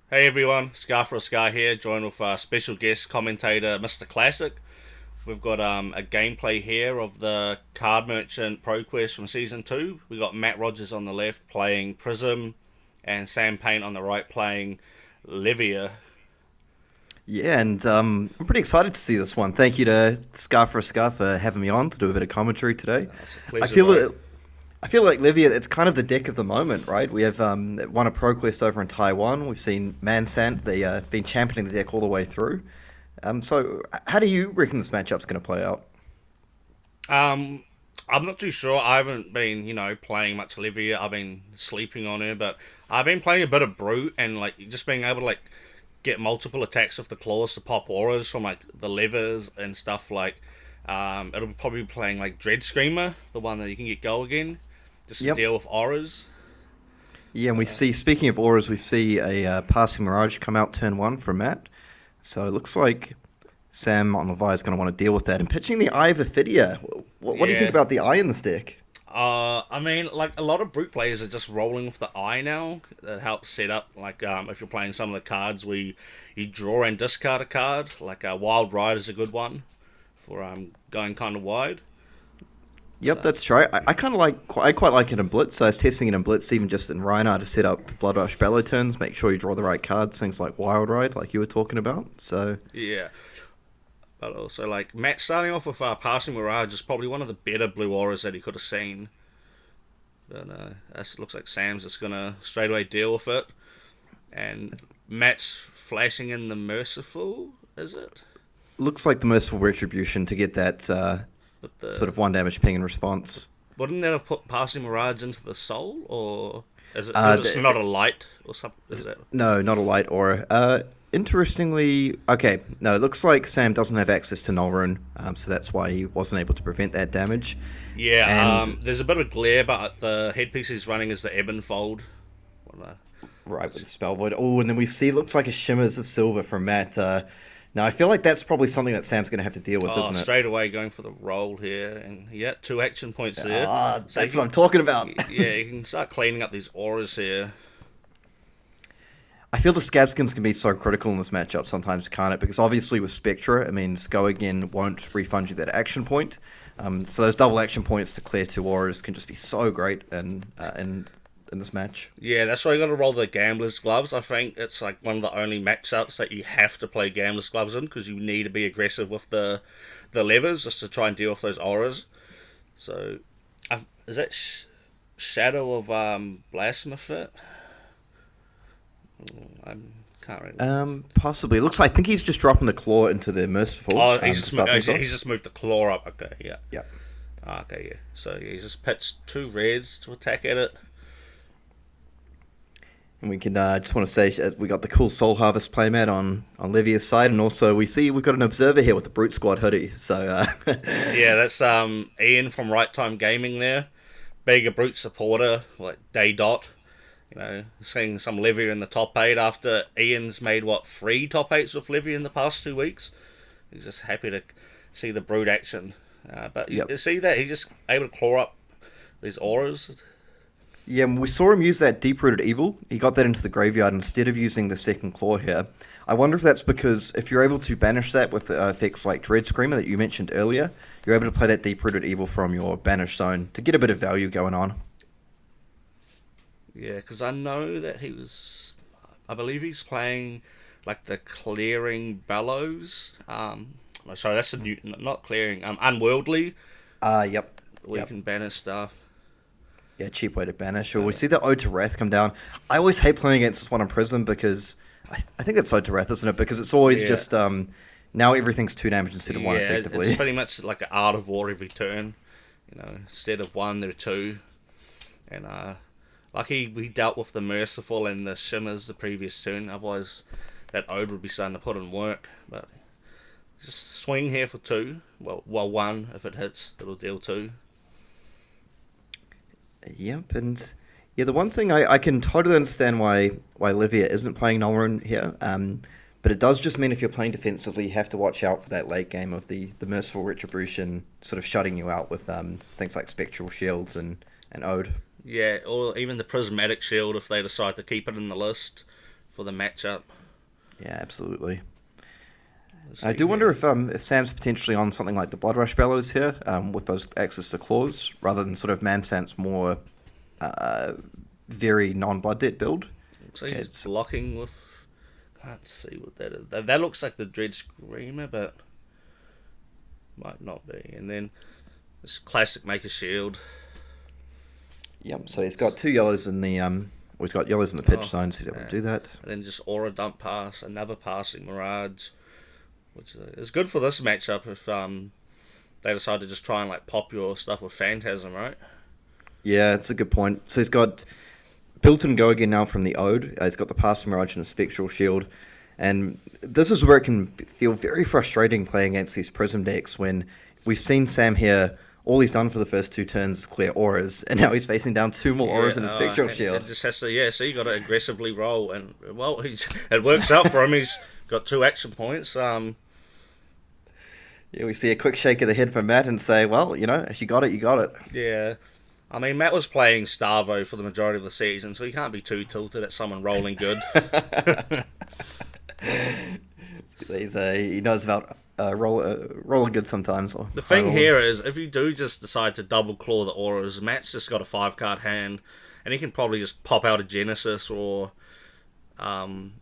Hey everyone, Scar for a Scar here, joined with our special guest commentator Mr.Classic. We've got a gameplay here of the card merchant Proquest from season 2. We got Matt Rogers on the left playing PRISM and Sam Payne on the right playing LEVIA. Yeah, and I'm pretty excited to see this one. Thank you to Scar for a Scar for having me on to do a bit of commentary today. It's a I pleasure, feel bro. it, I feel like Livia, it's kind of the deck of the moment, right? We have won a ProQuest over in Taiwan. We've seen Mansant, they been championing the deck all the way through. So how do you reckon this matchup's going to play out? Um, I'm not too sure. I haven't been, playing much Olivia. I've been sleeping on her, but I've been playing a bit of Brute and just being able to get multiple attacks with the claws to pop auras from the levers and stuff it'll be probably playing Dread Screamer, the one that you can get go again, just to Yep. deal with auras. Yeah, and we see, speaking of auras, we see a passing Mirage come out turn one from Matt. So it looks like Sam on Levi is going to want to deal with that. And pitching the Eye of Ophidia. What do you think Yeah. about the Eye in this deck? I mean, a lot of brute players are just rolling with the eye now. That helps set up. If you're playing some of the cards where you draw and discard a card, Wild Ride is a good one for going kind of wide. But Yep, that's true. I kind of I quite like it in Blitz. So I was testing it in Blitz, even just in Reinhardt to set up Blood Rush Bellow turns, make sure you draw the right cards, things like Wild Ride, like you were talking about. So yeah, but also Matt starting off with passing Mirage is probably one of the better blue auras that he could have seen. But that looks like Sam's just gonna straight away deal with it, and Matt's flashing in the Merciful. Is it? looks like the Merciful Retribution to get that With the sort of one damage ping in response. Wouldn't that have put passing Mirage into the Soul, or is it Uh, because it's not a light or something? Is that? no, not a light aura. Interestingly, okay, no, it looks like Sam doesn't have access to Null so that's why he wasn't able to prevent that damage. Yeah. And There's a bit of glare, but the headpiece he's running is the Ebon Fold. right with the spell void. Oh, and then we see looks like a shimmers of silver from Matt. Now I feel like that's probably something that Sam's going to have to deal with, Oh, isn't it? straight away going for the roll here, and yeah, 2 action points there. So you That's what I'm can, talking about. yeah, you can start cleaning up these auras here. I feel the scab skins can be so critical in this matchup sometimes, can't it? Because obviously with Spectra, it means go again won't refund you that action point. So those double action points to clear two auras can just be so great in this match. Yeah, that's why you got to roll the Gambler's Gloves. I think it's one of the only matchups that you have to play Gambler's Gloves in because you need to be aggressive with the levers just to try and deal with those auras. So, is that Shadow of Blasphemous? I can't really. Possibly. It looks like I think he's just dropping the claw into the merciful Oh, to start things he's off. just moved the claw up. Okay, yeah. Yeah. Okay, yeah. So yeah, he's just pitched two reds to attack at it. And we can just want to say we got the cool Soul Harvest playmat on Levia's side, and also we see we've got an observer here with the Brute Squad hoodie. So Yeah, that's Ian from Right Time Gaming there. Being a brute supporter, like Day Dot. Seeing some Levy in the top 8 after Ian's made, 3 top 8s with Levy in the past 2 weeks. He's just happy to see the brute action. But yep. you see that he's just able to claw up these auras. Yeah, and we saw him use that Deep Rooted Evil. He got that into the graveyard instead of using the second claw here. I wonder if that's because if you're able to banish that with effects like Dread Screamer that you mentioned earlier, you're able to play that Deep Rooted Evil from your banished zone to get a bit of value going on. Yeah, because I know that he was. I believe he's playing the Clearing Bellows. No, sorry, that's a new. Not Clearing. Unworldly, Yep. where you Yep. can banish stuff. Yeah, cheap way to banish. Or we But see the Ode to Wrath come down. I always hate playing against this one on Prism because I think it's Ode to Wrath, isn't it? Because it's always yeah, just now everything's 2 damage instead of 1 yeah, it's effectively. pretty much like an Art of War every turn. Instead of 1, there are 2, and we dealt with the Merciful and the Shimmers the previous turn. Otherwise, that Ode would be starting to put in work. But just swing here for 2. Well, 1 if it hits, it'll deal 2. Yep, and yeah, the one thing I can totally understand why Livia isn't playing Nolrun here, but it does just mean if you're playing defensively, you have to watch out for that late game of the Merciful Retribution sort of shutting you out with things like Spectral Shields and Ode. Yeah, or even the Prismatic Shield if they decide to keep it in the list for the matchup. Yeah, absolutely. Let's I see do wonder here. if Sam's potentially on something like the Blood Rush Bellows here, with those access to claws, rather than sort of Mansant's more uh, very non-blood debt build. Looks like he's It's blocking with. Can't see what that is. That looks like the Dread Screamer, but might not be. And then this classic make a shield. Yep. So he's got two yellows in the well, he's got yellows in the pitch Oh, zone, so he's able to do that. and then just aura dump pass, another passing Mirage, which is good for this matchup if they decide to just try and like pop your stuff with Phantasm, right? Yeah, it's a good point. So he's got built-in go again now from the Ode. He's got the passing Mirage and a Spectral Shield. And this is where it can feel very frustrating playing against these Prism decks when we've seen Sam here, all he's done for the first two turns is clear auras, and now he's facing down two more auras and a Spectral Shield. It just has to, yeah, so you got to aggressively roll, and, well, it works out for him. He's got 2 action points. Yeah, we see a quick shake of the head from Matt and say, well, if you got it, you got it. Yeah. I mean, Matt was playing Starvo for the majority of the season, so he can't be too tilted at someone rolling good. He knows about rolling good sometimes. The thing here is, if you do just decide to double claw the auras, Matt's just got a 5-card hand, and he can probably just pop out a Genesis or even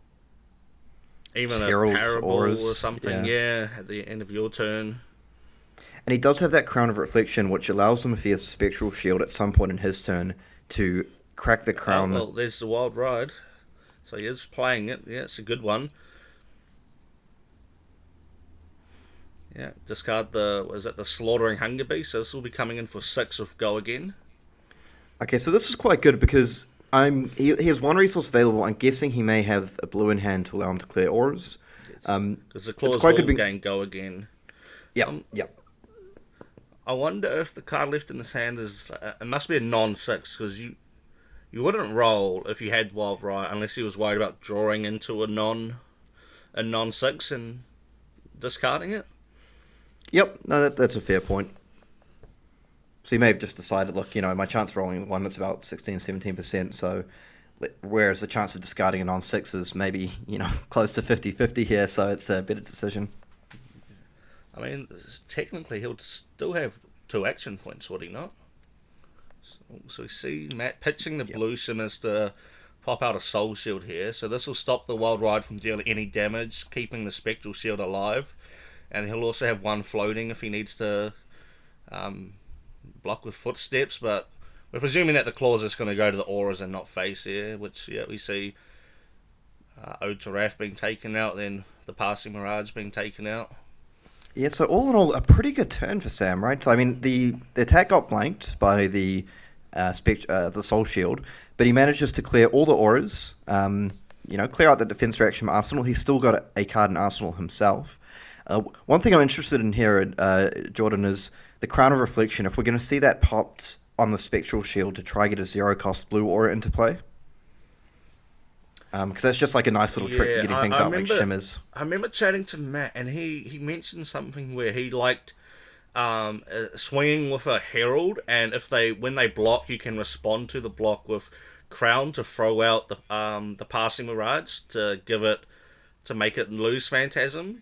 a Herald's Parable auras, or something, yeah, at the end of your turn. And he does have that Crown of Reflection, which allows him, if he has a Spectral Shield at some point in his turn, to crack the Crown. Oh, well, there's the Wild Ride. So he is playing it. Yeah, it's a good one. Yeah, discard the Slaughtering Hunger Beast. So this will be coming in for 6 of Go Again. Okay, so this is quite good because he has one resource available. I'm guessing he may have a blue in hand to allow him to clear auras. Because the claws quite will good gain Go Again. Yep. I wonder if the card left in his hand is... it must be a non-6, because you wouldn't roll if you had Wild Ride unless he was worried about drawing into a non-6 and discarding it. Yep, no, that's a fair point. So he may have just decided, look, my chance of rolling one is about 16-17%, so whereas the chance of discarding a non-6 is maybe, close to 50-50 here, so it's a better decision. I mean, technically he'll still have 2 action points, would he not? So we see Matt pitching the blue Simmers to pop out a Soul Shield here. So this will stop the Wild Ride from dealing any damage, keeping the Spectral Shield alive. And he'll also have 1 floating if he needs to block with Footsteps. But we're presuming that the claws is going to go to the auras and not face here, which we see Ode to Wrath being taken out, then the Passing Mirage being taken out. Yeah, so all in all, a pretty good turn for Sam, right? So I mean, the attack got blanked by the Soul Shield, but he manages to clear all the auras. Clear out the defense reaction from Arsenal. He's still got a card in Arsenal himself. One thing I'm interested in here, Jordan, is the Crown of Reflection. If we're going to see that popped on the Spectral Shield to try get a 0-cost blue aura into play. Because that's just like a nice little trick for getting things out like shimmers. I remember chatting to Matt, and he mentioned something where he liked swinging with a Herald, and when they block, you can respond to the block with Crown to throw out the Passing Mirage to make it lose Phantasm.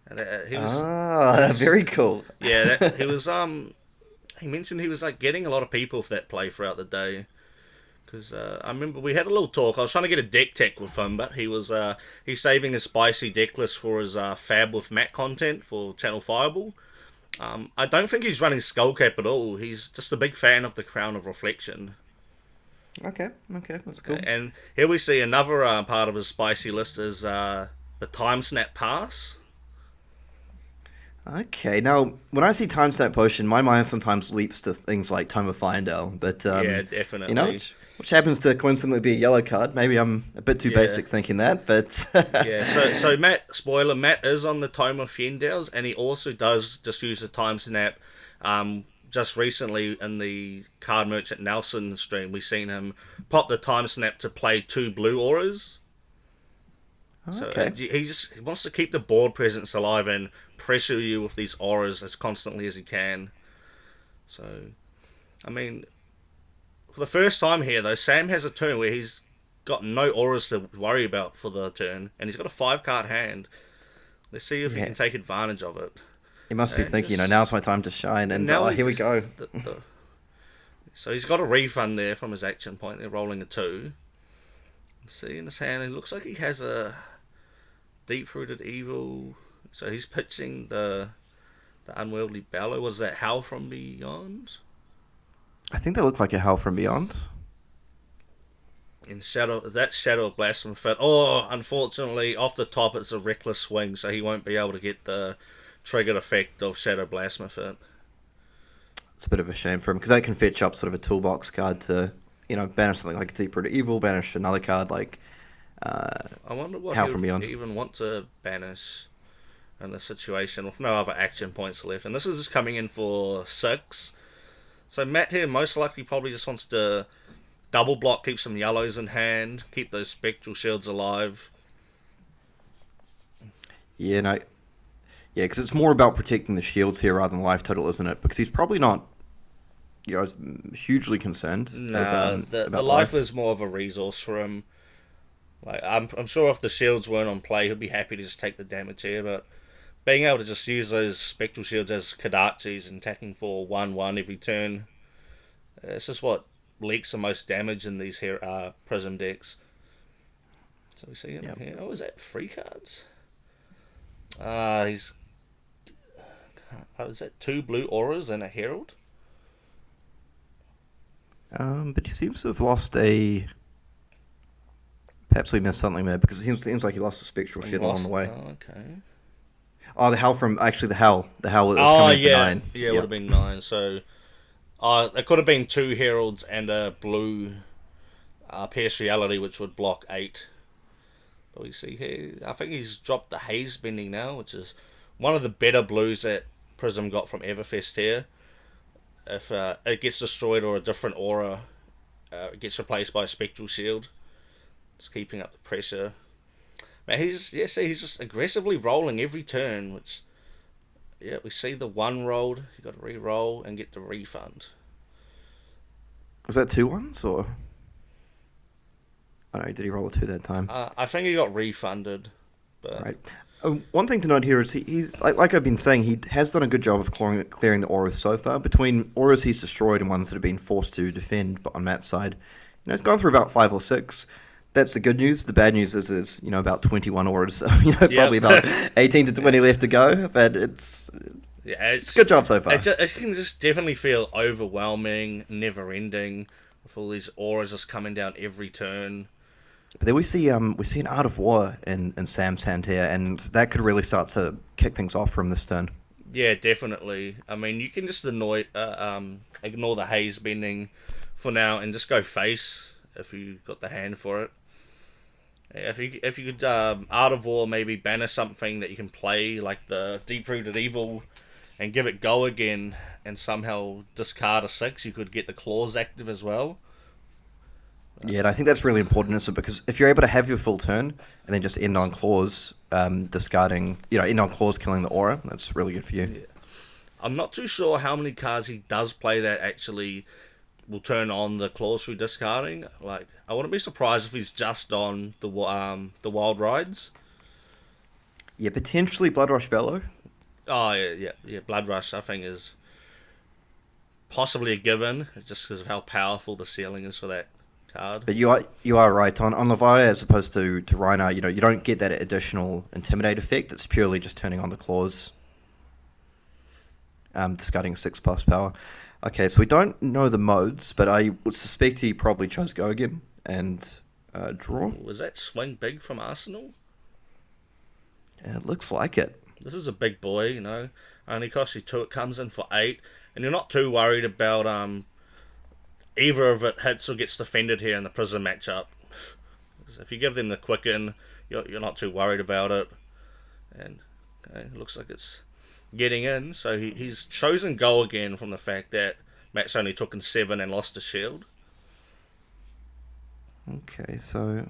And he was very cool. Yeah, he was he mentioned he was like getting a lot of people for that play throughout the day. Because I remember we had a little talk. I was trying to get a deck tech with him, but he's saving his spicy deck list for his Fab with Matt content for Channel Fireball. I don't think he's running Skullcap at all. He's just a big fan of the Crown of Reflection. Okay, that's cool. And here we see another part of his spicy list is the Time Snap Pass. Okay, now when I see Time Snap Potion, my mind sometimes leaps to things like Time of Findale, but yeah, definitely. Which happens to coincidentally be a yellow card. Maybe I'm a bit too basic thinking that, but yeah. So Matt is on the Tome of Fendales, and he also does just use the Time Snap. Just recently in the Card Merchant Nelson stream, we've seen him pop the Time Snap to play 2 blue auras. Okay. So he wants to keep the board presence alive and pressure you with these auras as constantly as he can. So, I mean, for the first time here, though, Sam has a turn where he's got no auras to worry about for the turn, and he's got a 5-card hand. Let's see if he Yeah. can take advantage of it. He must be And thinking, just now's my time to shine, and and now he here we just go. so he's got a refund there from his action point. They're rolling a 2. Let's see in his hand, it looks like he has a deep-rooted evil. So he's pitching the unwieldy bellow. Was that Howl from Beyond? I think they look like a Hell from Beyond. In Shadow, that's Shadow of Blasphemy Fit. Oh, unfortunately, off the top it's a reckless swing, so he won't be able to get the triggered effect of Shadow Blasphemy Fit. It's a bit of a shame for him, because that can fetch up sort of a toolbox card to, banish something like Deep Rooted Evil, banish another card like I wonder what Howl he from would Beyond. even want to banish in this situation with no other action points left. And this is just coming in for 6. So Matt here most likely probably just wants to double block, keep some yellows in hand, keep those spectral shields alive. Yeah, no. Yeah, because it's more about protecting the shields here rather than life total, isn't it? Because he's probably not, hugely concerned. Nah, the about life is more of a resource for him. Like I'm sure if the shields weren't on play, he'd be happy to just take the damage here. But being able to just use those spectral shields as Kadachis and attacking for 1/1 every turn, it's just what leaks the most damage in these here Prism decks. So we see him here. Oh, is that 3 cards? He's. Is that 2 blue auras and a herald? But he seems to have lost a. Perhaps we missed something there, because it seems like he lost a spectral shield along the way. Oh, okay. Oh, the Hell from actually the Hell was coming for 9. Yeah, it would have been 9. So, it could have been 2 heralds and a blue Pierce Reality, which would block 8. But we see here, I think he's dropped the Haze Bending now, which is one of the better blues that Prism got from Everfest here. If it gets destroyed or a different aura it gets replaced by a Spectral Shield, it's keeping up the pressure. But he's just aggressively rolling every turn, which, yeah, we see the 1 rolled, you got to re-roll and get the refund. Was that 2 ones, or? I don't know, did he roll a 2 that time? I think he got refunded. But Right. One thing to note here is he's like I've been saying, he has done a good job of clearing the auras so far. Between auras he's destroyed and ones that have been forced to defend on Matt's side, it's gone through about 5 or 6. That's the good news. The bad news is there's about 21 auras, so probably about 18 to 20 left to go. But it's a good job so far. It can just definitely feel overwhelming, never ending, with all these auras just coming down every turn. But then we see an Art of War in Sam's hand here, and that could really start to kick things off from this turn. Yeah, definitely. I mean, you can just ignore the Haze Bending for now and just go face if you got the hand for it. If you could Art of War, maybe banner something that you can play like the Deep Rooted Evil and give it go again, and somehow discard a 6, you could get the claws active as well. Yeah, and I think that's really important, isn't it? Because if you're able to have your full turn and then just end on claws, discarding, end on claws killing the aura, that's really good for you. Yeah. I'm not too sure how many cards he does play that actually will turn on the claws through discarding. Like, I wouldn't be surprised if he's just on the Wild Rides. Yeah, potentially Blood Rush Bellow. Oh, yeah. Blood Rush, I think, is possibly a given, just because of how powerful the ceiling is for that card. But you are right. On LEVIA, as opposed to Reinhardt, you don't get that additional Intimidate effect. It's purely just turning on the claws. Discarding 6+ power. Okay, so we don't know the modes, but I would suspect he probably chose Go again and draw. Was that swing big from Arsenal? Yeah, it looks like it. This is a big boy, Only costs you 2, it comes in for 8. And you're not too worried about either of it hits or gets defended here in the Prism matchup. If you give them the Quicken, you're not too worried about it. And it looks like it's getting in. So he's chosen Go again from the fact that Matt's only took in 7 and lost a shield. Okay, so...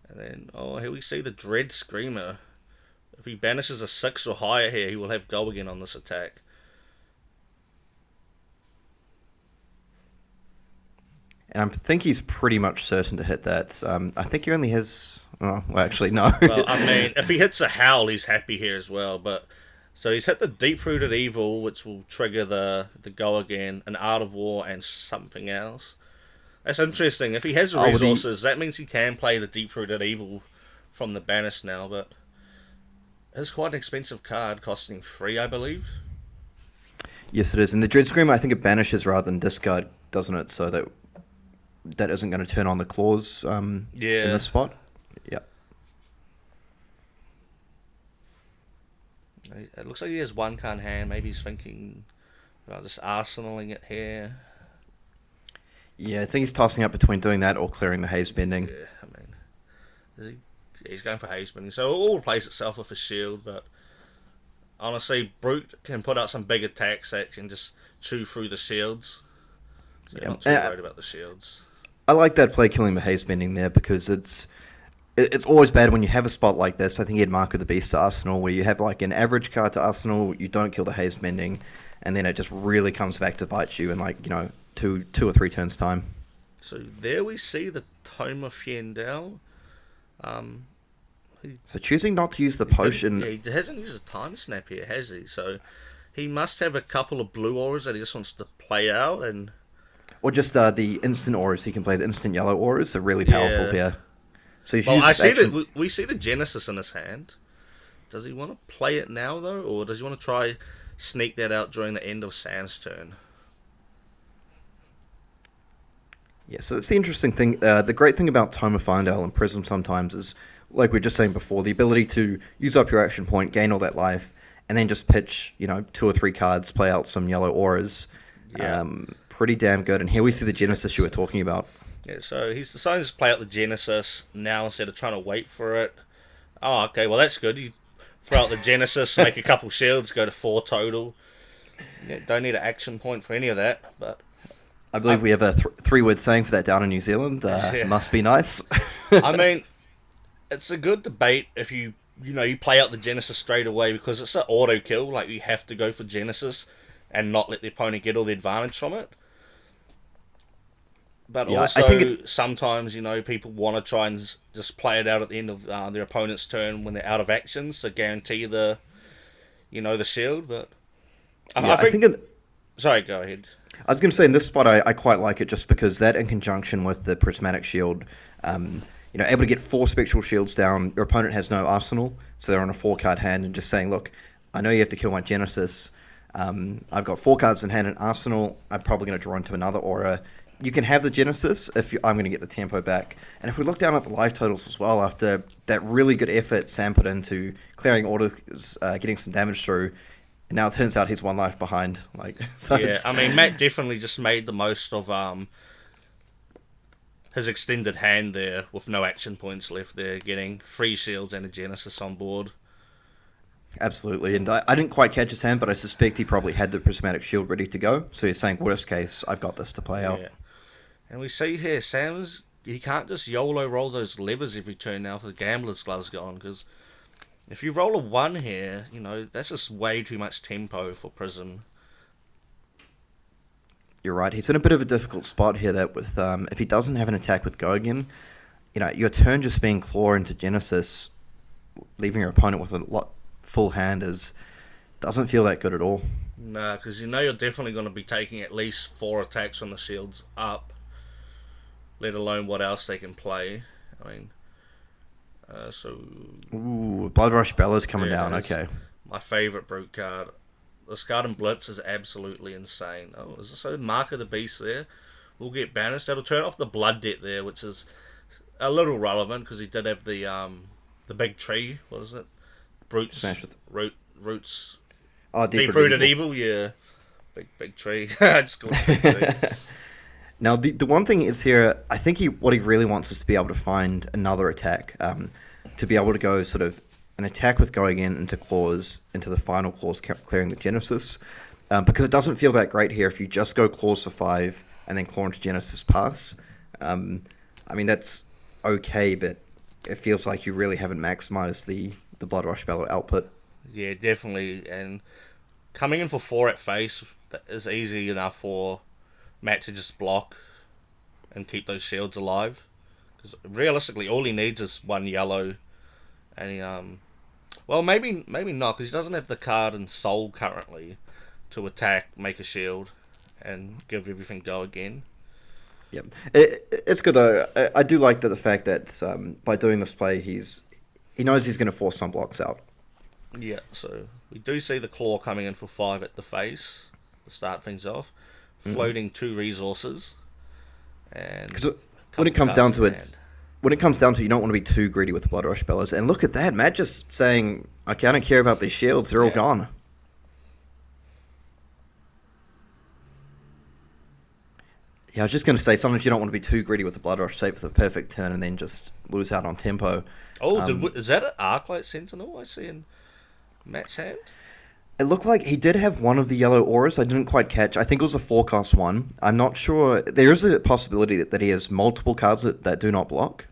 And then, here we see the Dread Screamer. If he banishes a 6 or higher here, he will have Go again on this attack. And I think he's pretty much certain to hit that. I think he only has. Oh, well, actually, no. Well, I mean, if he hits a howl, he's happy here as well. But so he's hit the Deep Rooted Evil, which will trigger the go again, an Art of War, and something else. That's interesting. If he has the resources, that means he can play the Deep Rooted Evil from the banish now. But it's quite an expensive card, costing 3, I believe. Yes, it is. And the Dread Screamer, I think it banishes rather than discard, doesn't it? So that isn't going to turn on the claws in this spot. Yeah. It looks like he has one card in hand. Maybe he's thinking about just arsenaling it here. Yeah, I think he's tossing up between doing that or clearing the haze bending. Yeah, I mean, he's going for haze bending, so it all replace itself with a shield. But honestly, Brute can put out some big attacks that can just chew through the shields. So I'm not too worried about the shields. I like that play, killing the haze bending there, because it's always bad when you have a spot like this. I think he had Mark of the Beast to Arsenal, where you have like an average card to Arsenal, you don't kill the haze bending, and then it just really comes back to bite you in two or three turns time. So there we see the Tome of Fiendel. So choosing not to use the potion. He hasn't used a time snap here, has he? So he must have a couple of blue auras that he just wants to play out, and or just the instant auras. He can play the instant yellow auras. Are really powerful here. So he's I see that we see the Genesis in his hand. Does he want to play it now though, or does he want to try sneak that out during the end of Sam's turn? Yeah, so it's the interesting thing. The great thing about Tome of Fiendel and Prism sometimes is, like we were just saying before, the ability to use up your action point, gain all that life, and then just pitch, 2 or 3 cards, play out some yellow auras. Yeah. Pretty damn good. And here we see the Genesis you were talking about. Yeah, so he's decided to play out the Genesis now instead of trying to wait for it. Oh, okay, well that's good. You throw out the Genesis, make a couple shields, go to 4 total. Yeah, don't need an action point for any of that, but I believe we have a 3-word saying for that down in New Zealand. Must be nice. I mean, it's a good debate if you play out the Genesis straight away, because it's an auto kill. Like, you have to go for Genesis and not let the opponent get all the advantage from it. But also, sometimes, people want to try and just play it out at the end of their opponent's turn when they're out of actions to guarantee the shield. But I think sorry, go ahead. I was going to say, in this spot, I quite like it just because that, in conjunction with the Prismatic Shield, able to get 4 Spectral Shields down, your opponent has no arsenal, so they're on a 4-card hand, and just saying, look, I know you have to kill my Genesis. I've got 4 cards in hand in arsenal. I'm probably going to draw into another aura. You can have the Genesis I'm going to get the tempo back. And if we look down at the life totals as well, after that really good effort Sam put into clearing orders, getting some damage through, and now it turns out he's 1 life behind. I mean, Matt definitely just made the most of his extended hand there with no action points left there, getting 3 shields and a Genesis on board. Absolutely, and I didn't quite catch his hand, but I suspect he probably had the Prismatic Shield ready to go, so he's saying, worst case, I've got this to play out. And we see here, he can't just YOLO roll those levers every turn now for the Gambler's Gloves gone, because if you roll a 1 here, that's just way too much tempo for Prism. You're right, he's in a bit of a difficult spot here that with if he doesn't have an attack with Go again, your turn just being Claw into Genesis, leaving your opponent with a full hand doesn't feel that good at all. Nah, because you're definitely going to be taking at least 4 attacks from the shields up, let alone what else they can play. I mean, Ooh, Blood Rush Bella's coming down, okay. My favourite Brute card. This card in Blitz is absolutely insane. Oh, is this a Mark of the Beast there? We'll get banished. That'll turn off the Blood Debt there, which is a little relevant, because he did have the big tree, what is it? Roots. Oh, Deep-Rooted Evil, yeah. Big tree. I just called it big tree. Now, the one thing is here, I think what he really wants is to be able to find another attack, to be able to go sort of an attack with going into claws, into the final claws, clearing the Genesis, because it doesn't feel that great here if you just go claws for 5 and then claw into Genesis pass. I mean, that's okay, but it feels like you really haven't maximized the Blood Rush Bellow output. Yeah, definitely, and coming in for 4 at face is easy enough for Matt to just block. and keep those shields alive. Because realistically, all he needs is one yellow, and he well, maybe not, because he doesn't have the card in Soul currently to attack, make a shield, and give everything go again. Yep. It's good though. I do like the fact that by doing this play, he knows he's going to force some blocks out. Yeah, so we do see the claw coming in for 5 at the face to start things off, floating 2 resources, and because when it comes down to it, you don't want to be too greedy with the Blood Rush Bellows. And look at that, Matt just saying, "Okay, I don't care about these shields; they're all gone." Yeah, I was just going to say, sometimes you don't want to be too greedy with the Blood Rush, save for the perfect turn, and then just lose out on tempo. Oh, is that an Arclight Sentinel I see in Matt's hand? It looked like he did have one of the yellow auras. I didn't quite catch. I think it was a forecast one. I'm not sure. There is a possibility that he has multiple cards that do not block.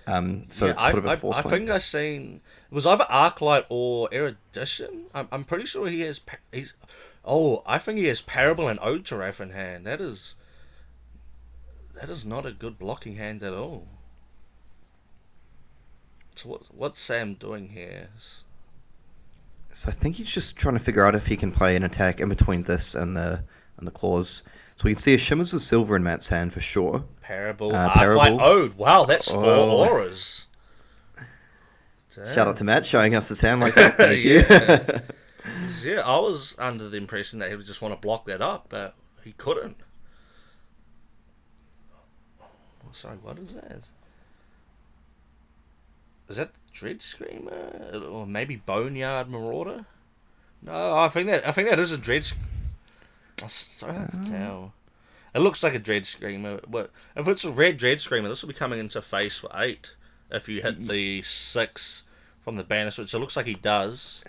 So it's sort of a force I think I seen it was either Arclight or Erudition. I'm pretty sure he has. I think he has Parable and Otoraf in hand. That is not a good blocking hand at all. So what's Sam doing here? So I think he's just trying to figure out if he can play an attack in between this and the claws. So we can see a Shimmers of Silver in Matt's hand for sure. Parable, Arclight Ode. Wow, that's 4 auras. Damn. Shout out to Matt showing us his hand like that. Thank you. Yeah, I was under the impression that he would just want to block that up, but he couldn't. Oh, sorry, what is that? Is that Dread Screamer? Or maybe Boneyard Marauder? No, I think that is a Dread Screamer. It's so hard to tell. It looks like a Dread Screamer. But if it's a red Dread Screamer, this will be coming into face for 8. If you hit the 6 from the banister, which it looks like he does.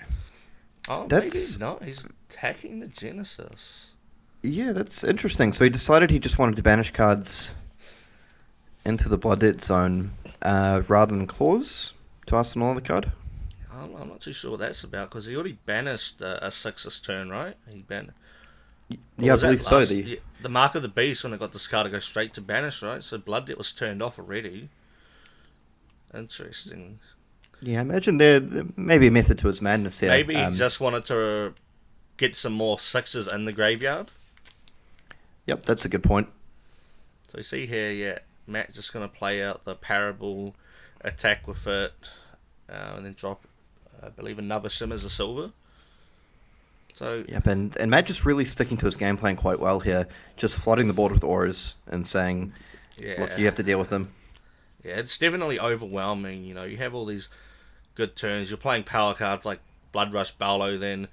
Oh, maybe he's not. He's attacking the Genesis. Yeah, that's interesting. So he decided he just wanted to banish cards into the Blood Debt zone rather than claws to arsenal on the card. I'm not too sure what that's about, because he already banished a 6 this turn, right? Yeah, I believe so. The Mark of the Beast, when it got discarded, goes straight to banish, right? So Blood Debt was turned off already. Interesting. Yeah, I imagine there may be a method to his madness here. Maybe he just wanted to get some more 6s in the graveyard. Yep, that's a good point. So you see here, Matt's just going to play out the Parable, attack with it, and then drop, I believe, another Shimmers of Silver. So yep, and Matt just really sticking to his game plan quite well here, just flooding the board with auras and saying, look, you have to deal with them. Yeah, it's definitely overwhelming. You have all these good turns. You're playing power cards like Blood Rush Bellow, then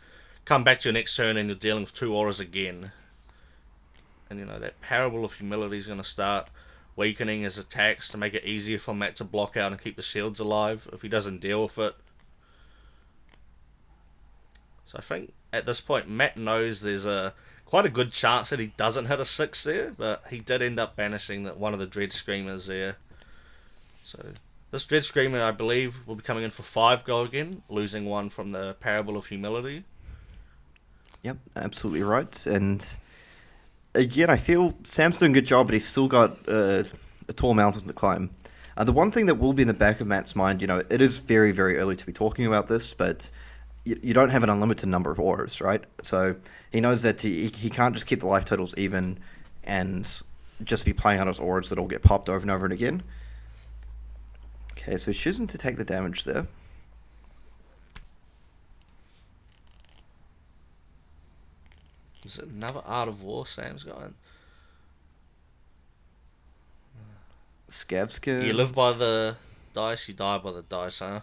come back to your next turn and you're dealing with 2 auras again. And that Parable of Humility is going to start weakening his attacks to make it easier for Matt to block out and keep the shields alive if he doesn't deal with it. So I think at this point Matt knows there's quite a good chance that he doesn't hit a 6 there, but he did end up banishing one of the Dread Screamers there. So this Dread Screamer, I believe, will be coming in for 5 go again, losing 1 from the Parable of Humility. Yep, absolutely right. And again, I feel Sam's doing a good job, but he's still got a tall mountain to climb. The one thing that will be in the back of Matt's mind, it is very, very early to be talking about this, but you don't have an unlimited number of auras, right? So he knows that he can't just keep the life totals even and just be playing out his auras that all get popped over and over and again. Okay, so he's choosing to take the damage there. Is it another Art of War Sam's going? Scab skins. You live by the dice, you die by the dice, huh?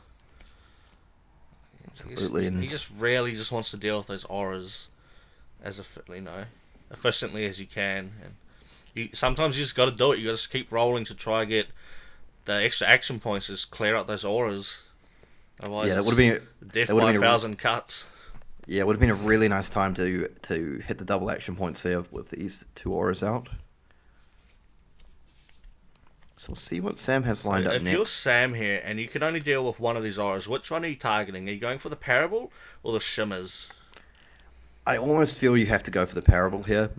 Absolutely. He just rarely just wants to deal with those auras as efficiently as you can. And sometimes you just got to do it. You got to keep rolling to try to get the extra action points, just clear out those auras. Otherwise, that would have been death by 1,000 cuts. Yeah, it would have been a really nice time to hit the double action points there with these 2 auras out. So we'll see what Sam has lined up next. If you're Sam here and you can only deal with one of these auras, which one are you targeting? Are you going for the Parable or the Shimmers? I almost feel you have to go for the Parable here.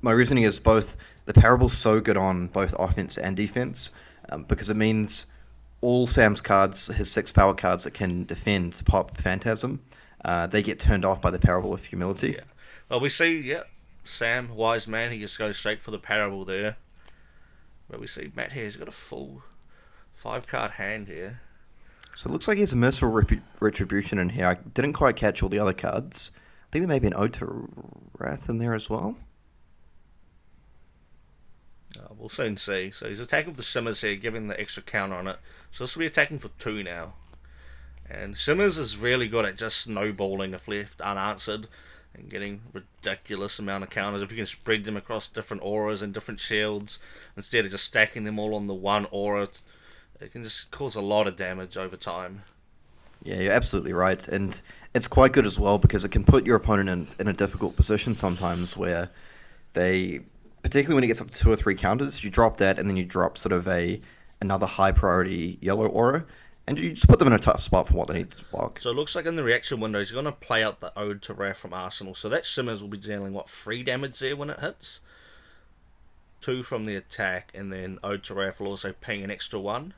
My reasoning is both the Parable's so good on both offense and defense because it means all Sam's cards, his 6 power cards that can defend, pop Phantasm, they get turned off by the Parable of Humility. Yeah. Well, we see, yeah, Sam, wise man, he just goes straight for the parable there. But we see Matt here, he's got a full 5-card hand here. So it looks like he has a Merciful Retribution in here. I didn't quite catch all the other cards. I think there may be an Ode to Wrath in there as well. We'll soon see. So he's attacking with the Simmers here, giving the extra counter on it. So this will be attacking for 2 now. And Simmers is really good at just snowballing if left unanswered and getting ridiculous amount of counters. If you can spread them across different auras and different shields instead of just stacking them all on the one aura, it can just cause a lot of damage over time. Yeah, you're absolutely right. And it's quite good as well because it can put your opponent in a difficult position sometimes where they, particularly when it gets up to 2 or 3 counters, you drop that and then you drop sort of another high priority yellow aura. And you just put them in a tough spot for what they need to block. So it looks like in the reaction window, he's going to play out the Ode to Wrath from Arsenal. So that Simmers will be dealing, 3 damage there when it hits? 2 from the attack, and then Ode to Wrath will also ping an extra 1.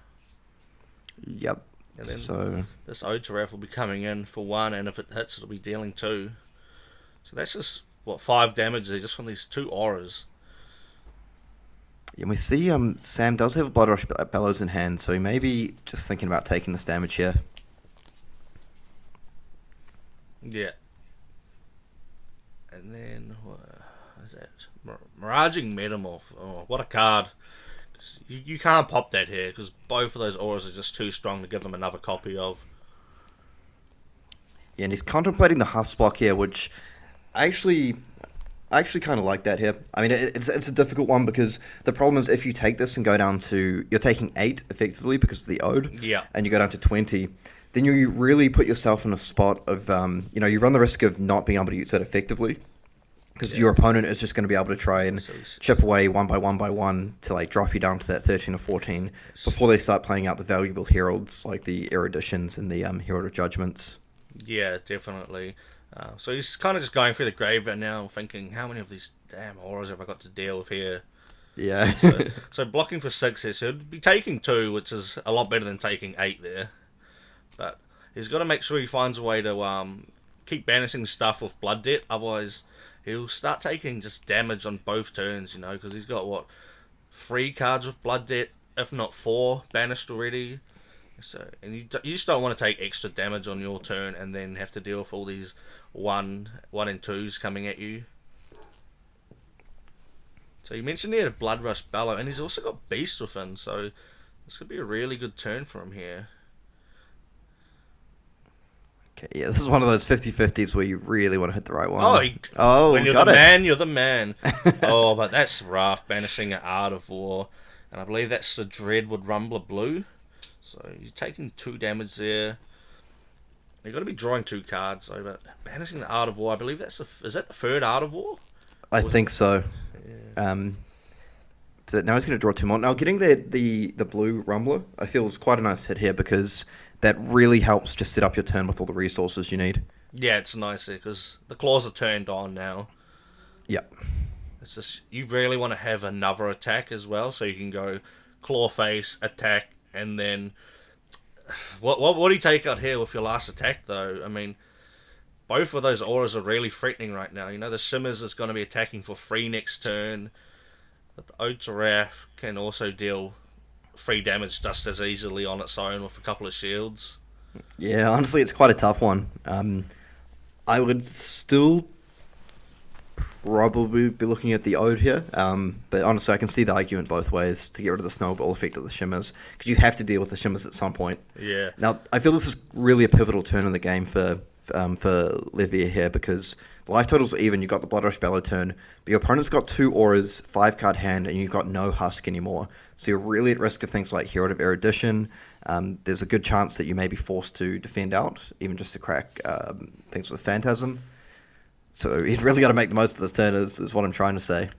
Yep. And then so this Ode to Wrath will be coming in for 1, and if it hits, it'll be dealing 2. So that's just, 5 damage there, just from these 2 auras. and we see Sam does have a Blood Rush Bellows in hand, so he may be just thinking about taking this damage here. Yeah. And then, what is that? Miraging Metamorph. Oh, what a card. You can't pop that here, because both of those auras are just too strong to give him another copy of. Yeah, and he's contemplating the Husk block here, which I actually kind of like that here. I mean, it's a difficult one because the problem is if you take this and go down to... You're taking 8, effectively, because of the Ode. Yeah. And you go down to 20. Then you really put yourself in a spot of... you run the risk of not being able to use it effectively. Because your opponent is just going to be able to try and chip away one by one to like drop you down to that 13 or 14 before they start playing out the valuable heralds like the Eruditions and the Herald of Judgments. Yeah, definitely. So he's kind of just going through the graveyard now, thinking, how many of these damn auras have I got to deal with here? Yeah. so blocking for 6 here, so he'd be taking 2, which is a lot better than taking 8 there. But he's got to make sure he finds a way to keep banishing stuff with Blood Debt, otherwise he'll start taking just damage on both turns, because he's got, 3 cards with Blood Debt, if not 4, banished already. So, and you just don't want to take extra damage on your turn and then have to deal with all these 1 and 2s coming at you. So you mentioned he had a Blood Rush Bellow, and he's also got Beast within, so this could be a really good turn for him here. Okay, yeah, this is one of those 50-50s where you really want to hit the right one. When you're the man, you're the man. Oh, but that's rough, banishing an Art of War. And I believe that's the Dreadwood Rumbler Blue. So you're taking 2 damage there. You've got to be drawing 2 cards, though, but banishing the Art of War, I believe is that the 3rd Art of War? I think so. Yeah. So now he's going to draw 2 more. Now getting the blue Rumbler, I feel is quite a nice hit here because that really helps just set up your turn with all the resources you need. Yeah, it's nice because the claws are turned on now. Yep. It's just, you really want to have another attack as well, so you can go claw face, attack, and then what do you take out here with your last attack though? I mean, both of those auras are really threatening right now. The Simmers is going to be attacking for 3 next turn, but the Ode to Wrath can also deal 3 damage just as easily on its own with a couple of shields. Yeah, honestly, it's quite a tough one. I would still probably be looking at the Ode here, but honestly, I can see the argument both ways to get rid of the snowball effect of the Shimmers, because you have to deal with the Shimmers at some point. Yeah. Now, I feel this is really a pivotal turn in the game for Levia here, because the life total's even, you've got the Blood Rush Bellow turn, but your opponent's got 2 auras, 5-card hand, and you've got no Husk anymore. So you're really at risk of things like Herald of Erudition. There's a good chance that you may be forced to defend out, even just to crack things with Phantasm. So he's really got to make the most of this turn, is what I'm trying to say.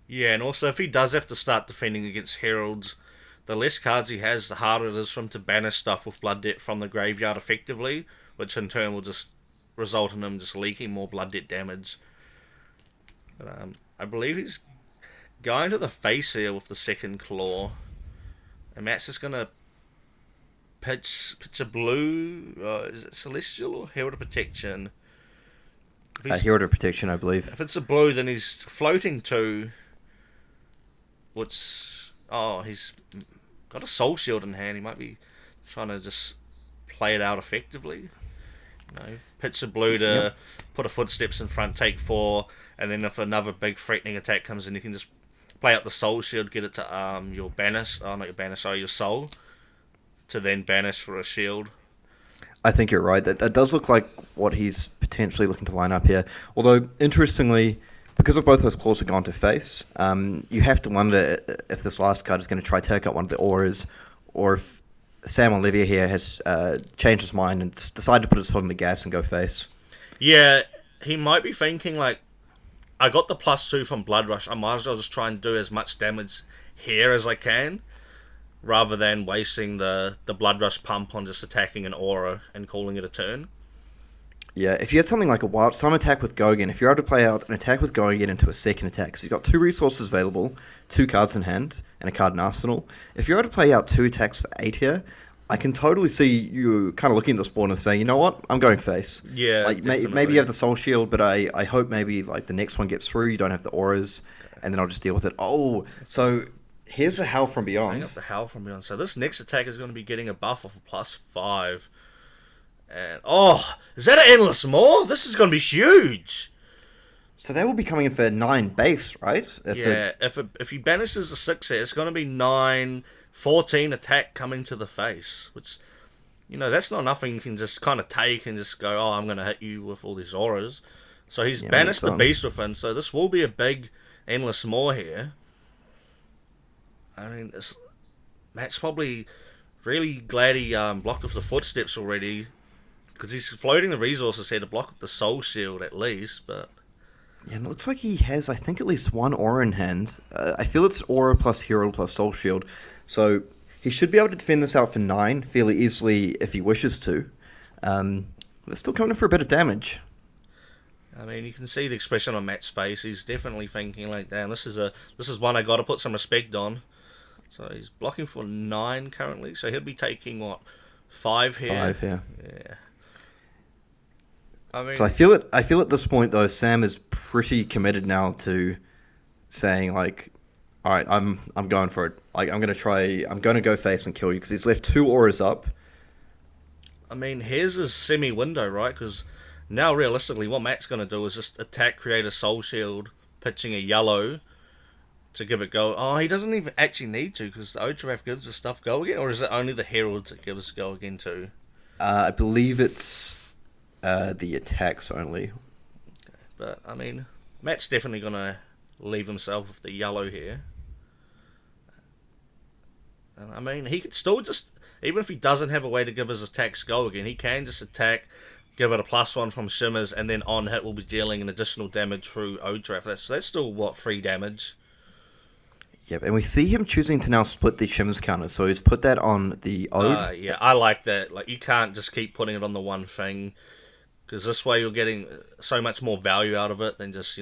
Yeah, and also if he does have to start defending against Heralds, the less cards he has, the harder it is for him to banish stuff with Blood Debt from the graveyard effectively, which in turn will just result in him just leaking more Blood Debt damage. But I believe he's going to the face here with the second claw. And Matt's just going to pitch a blue. Is it Celestial or Herald of Protection? Herald of Protection, I believe. If it's a blue, then he's floating to. He's got a Soul Shield in hand. He might be trying to just play it out effectively. Pitch a blue to put a Footsteps in front, take 4, and then if another big threatening attack comes in, you can just play out the Soul Shield, get it to your banish, not your banish, sorry, your Soul, to then banish for a shield. I think you're right. That does look like what he's potentially looking to line up here. Although, interestingly, because of both those claws have gone to face, you have to wonder if this last card is going to try to take out one of the auras, or if Sam or Levia here has changed his mind and decided to put his foot on the gas and go face. Yeah, he might be thinking, like, I got the +2 from Blood Rush, I might as well just try and do as much damage here as I can, rather than wasting the Blood Rush pump on just attacking an aura and calling it a turn. Yeah, if you had something like a wild some attack with Go Again, if you're able to play out an attack with Go Again into a second attack, because you've got 2 resources available, 2 cards in hand, and a card in arsenal, if you're able to play out 2 attacks for 8 here, I can totally see you kind of looking at the spawn and saying, you know what, I'm going face. Yeah, like maybe you have the Soul Shield, but I hope maybe like the next one gets through, you don't have the auras, and then I'll just deal with it. Oh, so here's the Howl from Beyond. Bring up the Howl from Beyond. So this next attack is going to be getting a buff of a +5. And, is that an Endless Maw? This is going to be huge. So they will be coming in for 9 base, right? If he banishes a 6 here, it's going to be 9, 14 attack coming to the face. Which, that's not nothing you can just kind of take and just go, I'm going to hit you with all these auras. So he's banished the Beast Within, so this will be a big Endless Maw here. I mean, Matt's probably really glad he blocked with the Footsteps already, because he's floating the resources here to block with the Soul Shield at least, but... Yeah, and it looks like he has, I think, at least 1 aura in hand. I feel it's aura plus Herald plus Soul Shield, so he should be able to defend this out for 9 fairly easily if he wishes to. They're still coming in for a bit of damage. I mean, you can see the expression on Matt's face. He's definitely thinking, like, damn, this is one I got to put some respect on. So he's blocking for 9 currently, so he'll be taking, 5 here? 5 here. Yeah. I mean, so I feel at this point though, Sam is pretty committed now to saying like, all right, I'm going for it. Like I'm gonna go face and kill you, because he's left 2 auras up. I mean, here's his semi window, right? Because now realistically, what Matt's gonna do is just attack, create a Soul Shield, pitching a yellow to give it go. Oh, he doesn't even actually need to, because the Otraf gives the stuff Go Again, or is it only the Heralds that gives Go Again too? I believe it's the attacks only. Okay. But, I mean, Matt's definitely going to leave himself with the yellow here. And, I mean, he could still just, even if he doesn't have a way to give his attacks Go Again, he can just attack, give it a +1 from Shimmers, and then on hit will be dealing an additional damage through Otraf. That's still, 3 damage? Yep, and we see him choosing to now split the Shimmers counter, so he's put that on the Ode. Yeah, I like that. Like, you can't just keep putting it on the one thing, because this way you're getting so much more value out of it than just,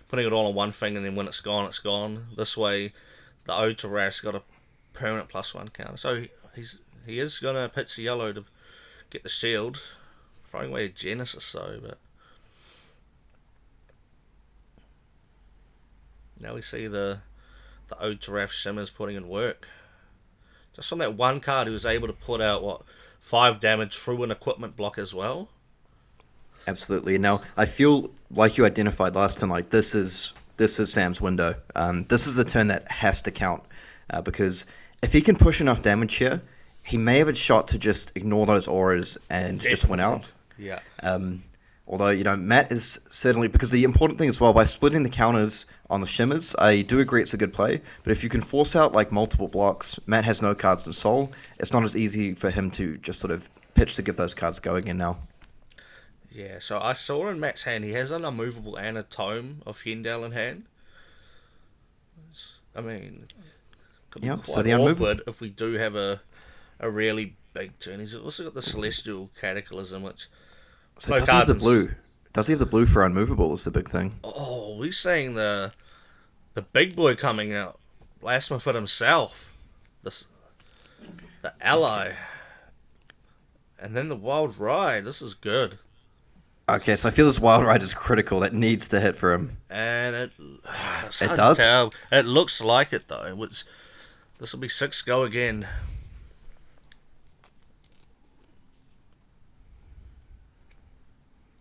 putting it all on one thing and then when it's gone, it's gone. This way, the Ode to Wrath's got a permanent +1 counter. So he is going to pitch the yellow to get the shield. Throwing away a Genesis, though, but... Now we see the Ode to Wrath Shimmers putting in work. Just on that one card, he was able to put out, 5 damage through an equipment block as well. Absolutely. Now, I feel like you identified last time, like this is Sam's window. This is a turn that has to count, because if he can push enough damage here, he may have a shot to just ignore those auras and just win out. Yeah. Although, Matt is certainly, because the important thing as well, by splitting the counters on the Shimmers, I do agree it's a good play, but if you can force out like multiple blocks, Matt has no cards in Soul, it's not as easy for him to just sort of pitch to give those cards Go Again now. Yeah, so I saw in Matt's hand, he has an Unmovable and a Tome of Hendale in hand. I mean, could be quite awkward if we do have a really big turn. He's also got the Celestial Cataclysm, which... So does he have the blue for Unmovable is the big thing. Oh, he's saying the The big boy coming out. Blasphemous himself. This, the ally. And then the wild ride. This is good. Okay, so I feel this wild ride is critical. That needs to hit for him. And it It does? tell. It looks like it though. Which this will be 6 go again.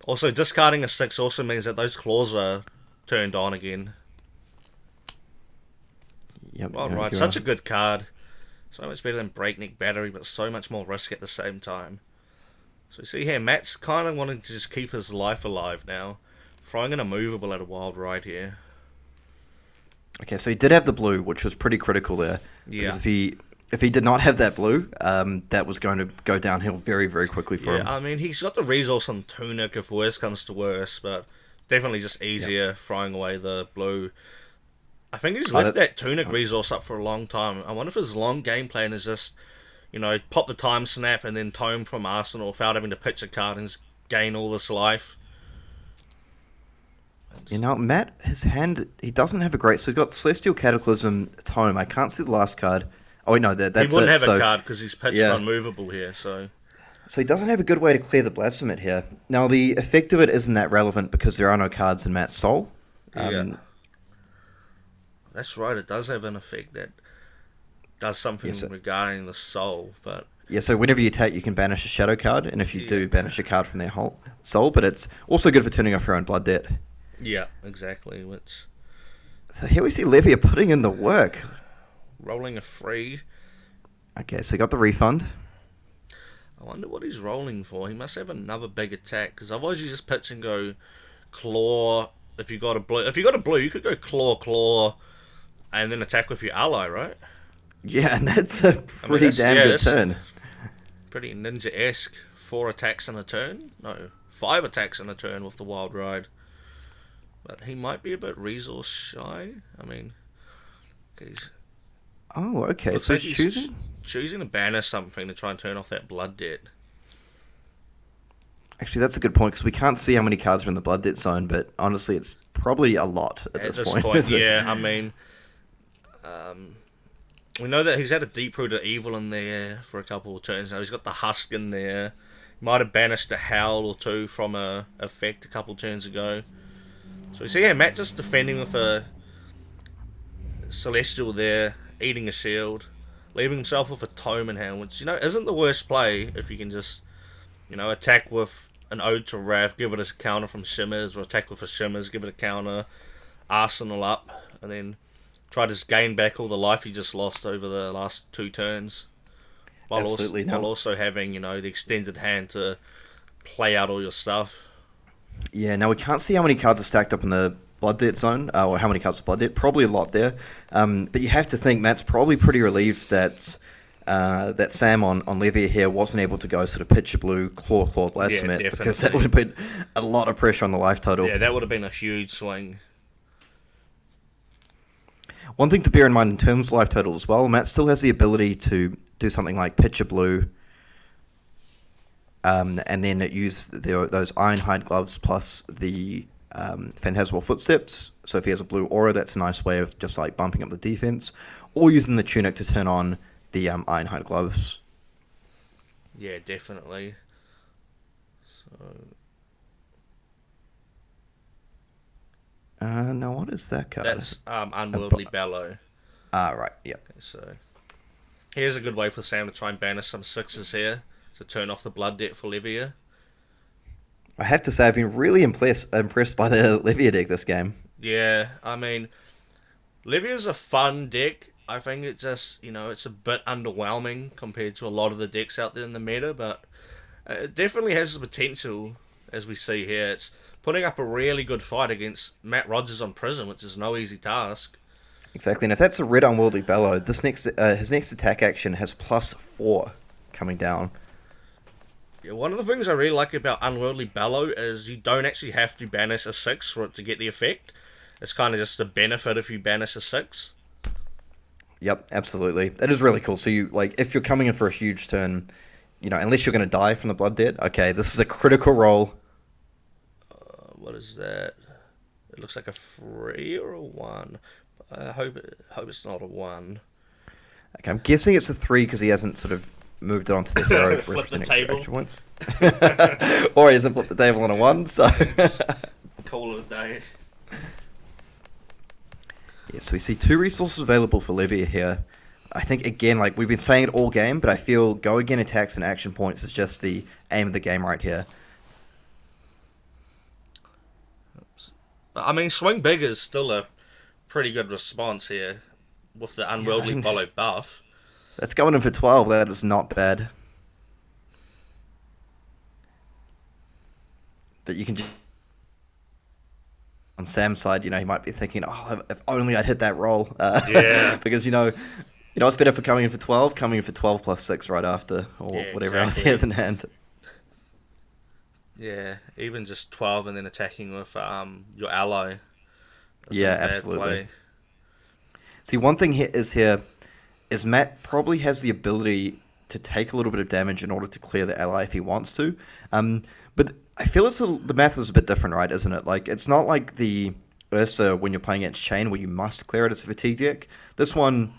Also, discarding a 6 also means that those claws are turned on again. Yep. Wild ride, such a good card. So much better than Breakneck Battery, but so much more risk at the same time. So you see here, Matt's kind of wanting to just keep his life alive now. Throwing in a movable at a wild ride here. Okay, so he did have the blue, which was pretty critical there. Yeah. Because if he did not have that blue, that was going to go downhill very, very quickly for him. Yeah, I mean, he's got the resource on Tunic if worse comes to worse, but definitely just easier throwing away the blue. I think he's left that Tunic resource up for a long time. I wonder if his long game plan is just, pop the time snap and then tome from Arsenal without having to pitch a card and just gain all this life. Matt, his hand, he doesn't have a great... So he's got Celestial Cataclysm, Tome. I can't see the last card. Oh, wait, no, that's it. He wouldn't have a card because he's pitched unmovable here, so... So he doesn't have a good way to clear the Blasphemous here. Now, the effect of it isn't that relevant because there are no cards in Matt's Soul. Yeah. That's right, it does have an effect that does something regarding the soul, but... Yeah, so whenever you attack, you can banish a shadow card, and if you do, banish a card from their whole soul, but it's also good for turning off your own blood debt. Yeah, exactly, which... So here we see Levia putting in the work. Rolling a 3. Okay, so he got the refund. I wonder what he's rolling for. He must have another big attack, because otherwise you just pitch and go claw. If you got a blue, you could go claw, and then attack with your ally, right? Yeah, and that's a pretty damn good turn. Pretty ninja-esque. 4 attacks in a turn? No, 5 attacks in a turn with the wild ride. But he might be a bit resource shy. I mean, he's... Oh, okay. So he's choosing to banish something to try and turn off that blood debt. Actually, that's a good point because we can't see how many cards are in the blood debt zone, but honestly, it's probably a lot at this point. Yeah, I mean, we know that he's had a Deep-Rooted Evil in there for a couple of turns now. He's got the Husk in there. He might have banished a Howl or 2 from a effect a couple turns ago. So you see here, Matt just defending with a Celestial there, eating a shield, leaving himself with a Tome in hand, which, isn't the worst play if you can just, attack with an Ode to Wrath, give it a counter from Shimmers, or attack with a Shimmers, give it a counter, Arsenal up, and then try to just gain back all the life you just lost over the last 2 turns. While also having, the extended hand to play out all your stuff. Yeah, now we can't see how many cards are stacked up in the blood debt zone, or how many cards of blood debt. Probably a lot there. But you have to think Matt's probably pretty relieved that that Sam on Levia here wasn't able to go sort of pitch a blue, claw, blasphemous, because that would have been a lot of pressure on the life total. Yeah, that would have been a huge swing. One thing to bear in mind in terms of life total as well, Matt still has the ability to do something like pitch a blue, and then use those Ironhide gloves plus the Phantasmal Footsteps. So if he has a blue aura, that's a nice way of just like bumping up the defense, or using the Tunic to turn on the Ironhide gloves. Yeah, definitely. So... now what is that card? That's Unworldly Bellow. Right, yep. Okay, so here's a good way for Sam to try and banish some 6s here to turn off the blood debt for Levia. I have to say I've been really impressed by the Levia deck this game. Yeah, I mean, Levia's a fun deck. I think it's just, it's a bit underwhelming compared to a lot of the decks out there in the meta, but it definitely has the potential, as we see here. It's putting up a really good fight against Matt Rogers on PRISM, which is no easy task. Exactly, and if that's a red Unworldly Bellow, his next attack action has +4 coming down. Yeah, one of the things I really like about Unworldly Bellow is you don't actually have to banish a 6 for it to get the effect. It's kind of just a benefit if you banish a 6. Yep, absolutely. That is really cool. So you if you're coming in for a huge turn, unless you're going to die from the blood debt, okay, this is a critical roll. What is that? It looks like a 3 or a 1. hope it's not a 1. Okay, I'm guessing it's a 3 because he hasn't sort of moved it onto the hero to Flip the represent table. extra points. Or he hasn't flipped the table on a 1, so... Call it a day. Yeah, so we see 2 resources available for Levia here. I think, again, like we've been saying it all game, but I feel go again attacks and action points is just the aim of the game right here. I mean, swing big is still a pretty good response here with the unwieldy follow buff. That's going in for 12. That is not bad. But you can just... On Sam's side, he might be thinking, oh, if only I'd hit that roll. Yeah. Because, it's better for coming in for 12, coming in for 12 plus 6 right after, or whatever else he has in hand. Yeah, even just 12 and then attacking with your ally. Yeah, absolutely. See, one thing here is Matt probably has the ability to take a little bit of damage in order to clear the ally if he wants to. But I feel the math is a bit different, right, isn't it? Like, it's not like the Ursa when you're playing against Chain where you must clear it as a fatigue deck. This one,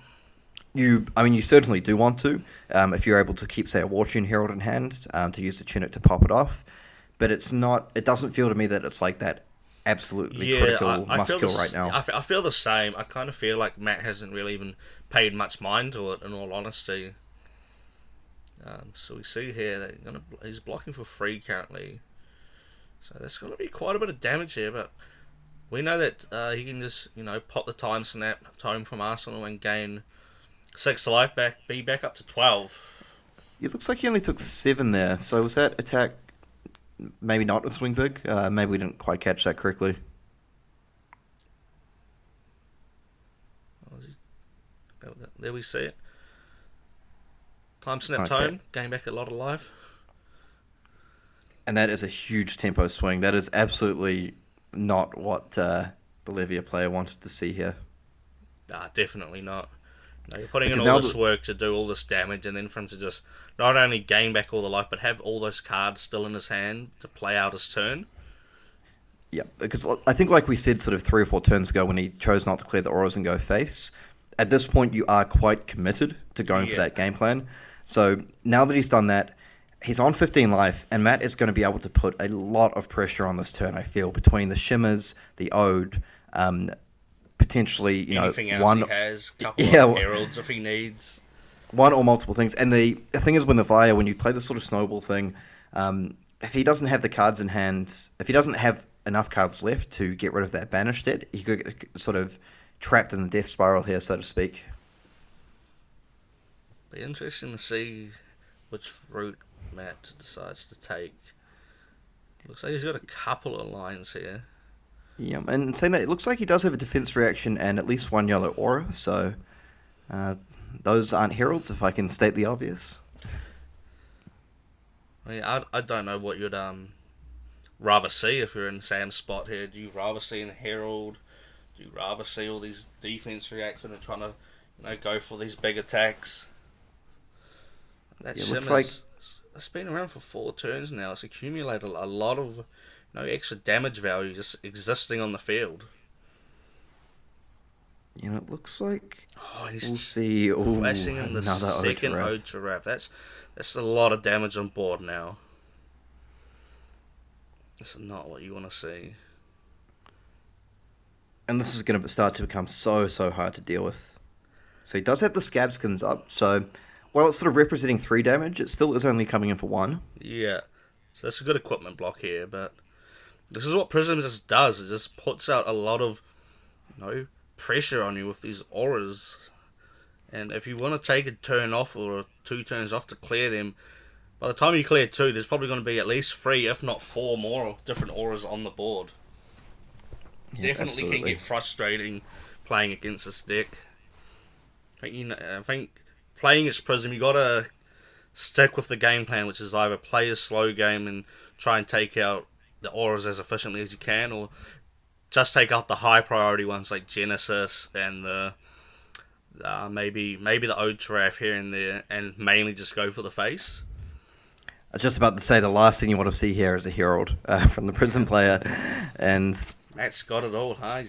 you certainly do want to, if you're able to keep, say, a War Tune Herald in hand, to use the tunic to pop it off. But it doesn't feel to me that it's like that absolutely critical must kill right now. I feel the same. I kind of feel like Matt hasn't really even paid much mind to it, in all honesty. So we see here that he's blocking for 3 currently. So there's going to be quite a bit of damage here, but we know that he can just, pop the time snap home from Arsenal and gain 6 life back, be back up to 12. It looks like he only took 7 there. So was that attack maybe not with swing big? Maybe we didn't quite catch that correctly. There we see it. Time snap home, gain back a lot of life. And that is a huge tempo swing. That is absolutely not what the Levia player wanted to see here. Nah, definitely not. No, you're putting in all this work to do all this damage, and then for him to just not only gain back all the life, but have all those cards still in his hand to play out his turn. Yeah, because I think like we said sort of 3 or 4 turns ago when he chose not to clear the auras and go face, at this point you are quite committed to going for that game plan. So now that he's done that, he's on 15 life, and Matt is going to be able to put a lot of pressure on this turn, I feel, between the Shimmers, the Ode, potentially, anything else one... he has, couple of heralds if he needs. One or multiple things. And the thing is, when you play this sort of snowball thing, if he doesn't have the cards in hand, if he doesn't have enough cards left to get rid of that banished debt, he could get sort of trapped in the death spiral here, so to speak. Be interesting to see which route Matt decides to take. Looks like he's got a couple of lines here. Yeah, and saying that, it looks like he does have a defense reaction and at least 1 yellow aura, so those aren't heralds, if I can state the obvious. I don't know what you'd rather see if you're in Sam's spot here. Do you rather see a herald? Do you rather see all these defense reactions and trying to go for these big attacks? That Shimmer's, like it's been around for 4 turns now. It's accumulated a lot of extra damage value just existing on the field. It looks like he's we'll see. Flashing in the second Ode to Wrath. That's a lot of damage on board now. That's not what you want to see. And this is going to start to become so hard to deal with. So he does have the scab skins up, so while it's sort of representing 3 damage, it still is only coming in for 1. Yeah, so that's a good equipment block here, but this is what PRISM just does. It just puts out a lot of pressure on you with these auras. And if you want to take a turn off or 2 turns off to clear them, by the time you clear 2, there's probably going to be at least 3, if not 4 more different auras on the board. Yeah, definitely absolutely. Can get frustrating playing against this deck. I think playing as PRISM, you got to stick with the game plan, which is either play a slow game and try and take out the auras as efficiently as you can, or just take out the high priority ones like Genesis and the maybe the Ode to Wrath here and there, and mainly just go for the face. I was just about to say the last thing you want to see here is a Herald from the PRISM player, and Matt's got it all, huh?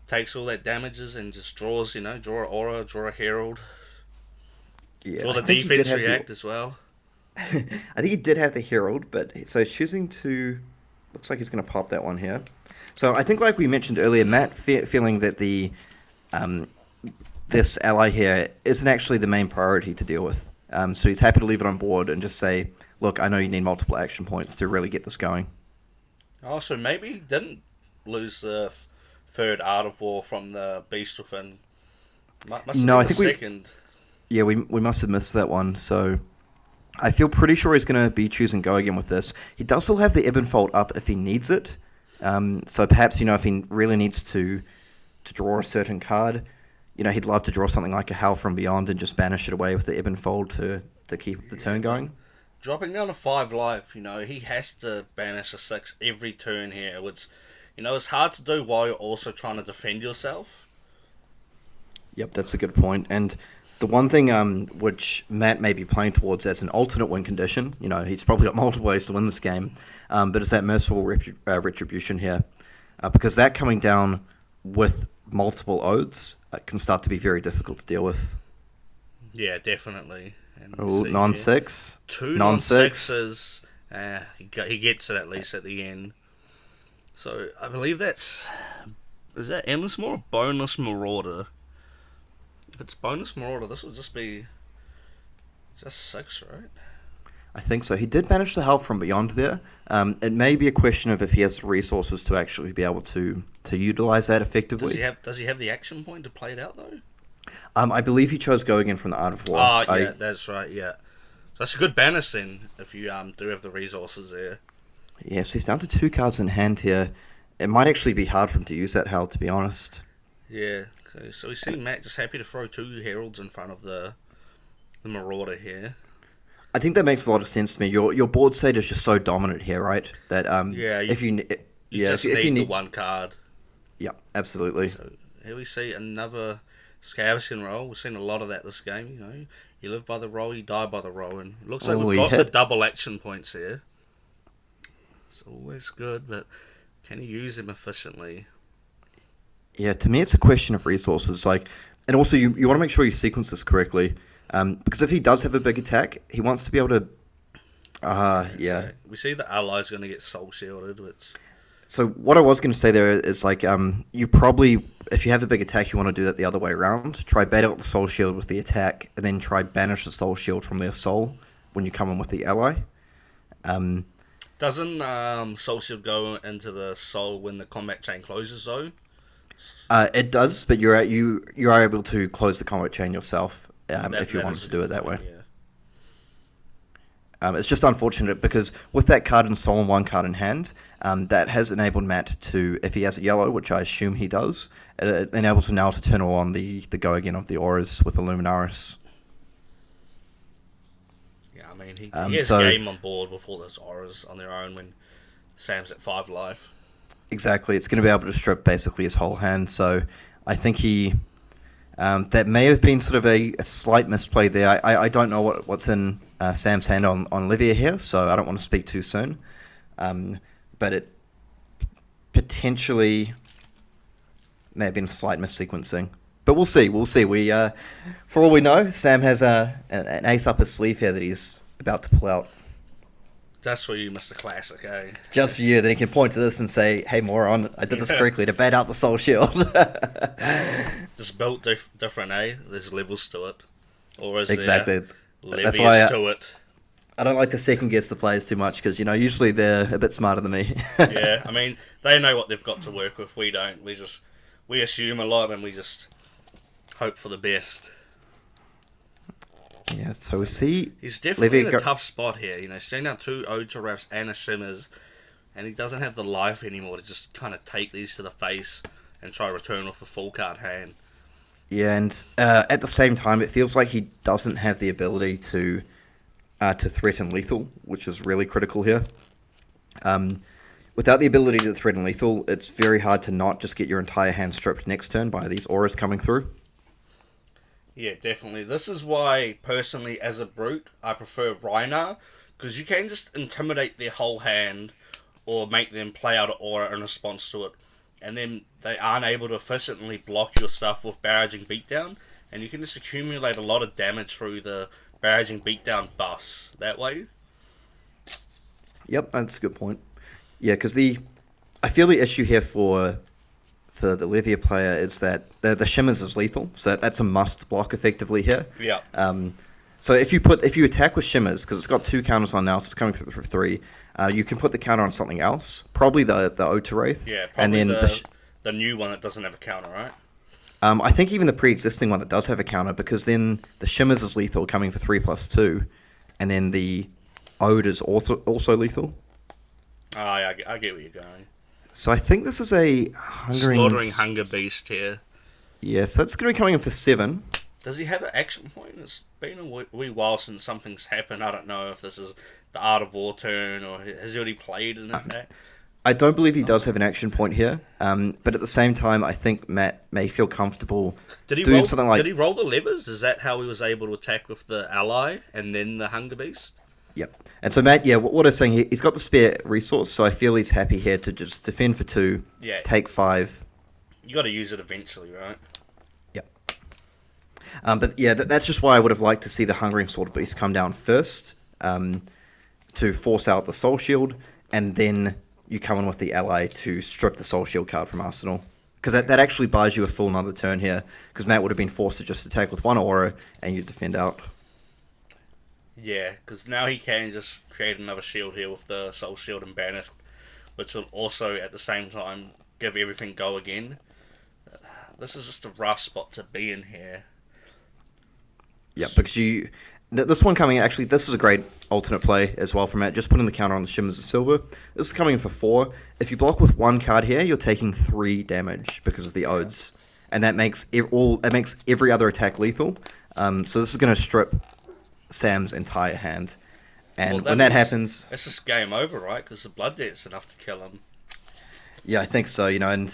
takes all that damages and just draws, draw an aura, draw a herald, Yeah, draw I the think he did defense have the. react as well. I think he did have the Herald, but so he's choosing to. Looks like he's going to pop that one here. So I think, like we mentioned earlier, Matt feeling that the um, this ally here isn't actually the main priority to deal with. So he's happy to leave it on board and just say, "Look, I know you need multiple action points to really get this going." Oh, so maybe he didn't lose the third Art of War from the Beast Within. Must have No, been I the think we. second. Yeah, we must have missed that one. So I feel pretty sure he's going to be choosing go again with this. He does still have the Ebb and Fold up if he needs it. So perhaps, if he really needs to draw a certain card, he'd love to draw something like a Howl from Beyond and just banish it away with the Ebb and Fold to keep the turn going. Dropping down to 5 life, he has to banish a 6 every turn here, which, it's hard to do while you're also trying to defend yourself. Yep, that's a good point. And the one thing which Matt may be playing towards as an alternate win condition, he's probably got multiple ways to win this game, but it's that Merciful Retribution here. Because that coming down with multiple oaths can start to be very difficult to deal with. Yeah, definitely. Oh, non-6. 2 non-6. non-6s. He gets it at least at the end. So I believe is that Endless Maw or Boneless Marauder? If it's Boneless Marauder, this will just be just 6, right? I think so. He did manage the Howl from Beyond there. It may be a question of if he has the resources to actually be able to utilize that effectively. Does he have the action point to play it out though? I believe he chose go again from the Art of War. Oh, yeah, that's right, yeah. So that's a good banish then, if you do have the resources there. Yeah, so he's down to 2 cards in hand here. It might actually be hard for him to use that Howl, to be honest. Yeah, okay. So we see Matt just happy to throw 2 Heralds in front of the Marauder here. I think that makes a lot of sense to me. Your board state is just so dominant here, right? That if you need the 1 card. Yeah, absolutely. So here we see another Scavenging roll. We've seen a lot of that this game. You live by the roll, you die by the roll, and it looks like we've got the double action points here. It's always good, but can you use them efficiently? Yeah, to me it's a question of resources. And also you want to make sure you sequence this correctly, because if he does have a big attack, he wants to be able to. Yeah. So we see the ally's going to get soul shielded, which. So what I was going to say there is you probably, if you have a big attack, you want to do that the other way around. Try bait out the soul shield with the attack, and then try banish the soul shield from their soul when you come in with the ally. Doesn't soul shield go into the soul when the combat chain closes though? It does, but you are able to close the combat chain yourself if you wanted to do it that way. Yeah. It's just unfortunate because with that card in soul and 1 card in hand, that has enabled Matt to, if he has a yellow, which I assume he does, it enables him now to turn on the go again of the auras with Illuminaris. Yeah, I mean, he has a game on board with all those auras on their own when Sam's at 5 life. Exactly, it's going to be able to strip basically his whole hand, so I think he... that may have been sort of a slight misplay there. I don't know what's in Sam's hand on LEVIA here, so I don't want to speak too soon. But it potentially may have been a slight missequencing. But we'll see. For all we know, Sam has an ace up his sleeve here that he's about to pull out. Just for you, Mr. Classic, eh? Just for you. Then he can point to this and say, hey, moron, I did this correctly to bait out the soul shield. Just built different, eh? There's levels to it. Or is exactly. there that's why to it? I don't like to second guess the players too much because, usually they're a bit smarter than me. Yeah, I mean, they know what they've got to work with. We don't. We assume a lot and we just hope for the best. Yeah, so we see... He's definitely in a tough spot here. Staying down 2 Ode to Wraths and a Shimmers, and he doesn't have the life anymore to just kind of take these to the face and try to return with a full card hand. Yeah, and at the same time, it feels like he doesn't have the ability to threaten lethal, which is really critical here. Without the ability to threaten lethal, it's very hard to not just get your entire hand stripped next turn by these auras coming through. Yeah, definitely. This is why, personally, as a brute, I prefer Rhinar, because you can just intimidate their whole hand or make them play out an aura in response to it, and then they aren't able to efficiently block your stuff with barraging beatdown, and you can just accumulate a lot of damage through the barraging beatdown buffs that way. Yep, that's a good point. Yeah, because I feel the issue here for the Levia player is that the shimmers is lethal, so that's a must block effectively here. Yeah. So if you attack with shimmers, because it's got 2 counters on now, so it's coming for 3, you can put the counter on something else, probably the Ota Wraith. Yeah, and probably then the new one that doesn't have a counter, right? I think even the pre-existing one that does have a counter, because then the shimmers is lethal, coming for 3+2, and then the Ode is also lethal. Oh, yeah, I get where you're going. So I think this is a Slaughtering Hunger Beast here. Yes, that's going to be coming in for 7. Does he have an action point? It's been a wee while since something's happened. I don't know if this is the Art of War turn or has he already played an attack. I don't believe he does have an action point here, but at the same time, I think Matt may feel comfortable doing something like... Did he roll the levers? Is that how he was able to attack with the ally and then the Hunger Beast? Yep. And so Matt, yeah, what I was saying, he's got the spare resource, so I feel he's happy here to just defend for 2, take 5. You got to use it eventually, right? Yep. But yeah, that's just why I would have liked to see the Hungering Sword Beast come down first, to force out the Soul Shield, and then you come in with the ally to strip the Soul Shield card from Arsenal. Because that actually buys you a full another turn here, because Matt would have been forced to just attack with 1 aura, and you defend out. Yeah, because now he can just create another shield here with the Soul Shield and Banish, which will also, at the same time, give everything go again. This is just a rough spot to be in here. Yeah, because this one coming in, actually, this is a great alternate play as well from Matt. Just putting the counter on the Shimmers of Silver. This is coming in for 4. If you block with 1 card here, you're taking 3 damage because of the Odes. And that makes every other attack lethal. So this is going to strip Sam's entire hand, and when that happens, it's just game over, right? Because the blood debt's enough to kill him. Yeah, I think so. And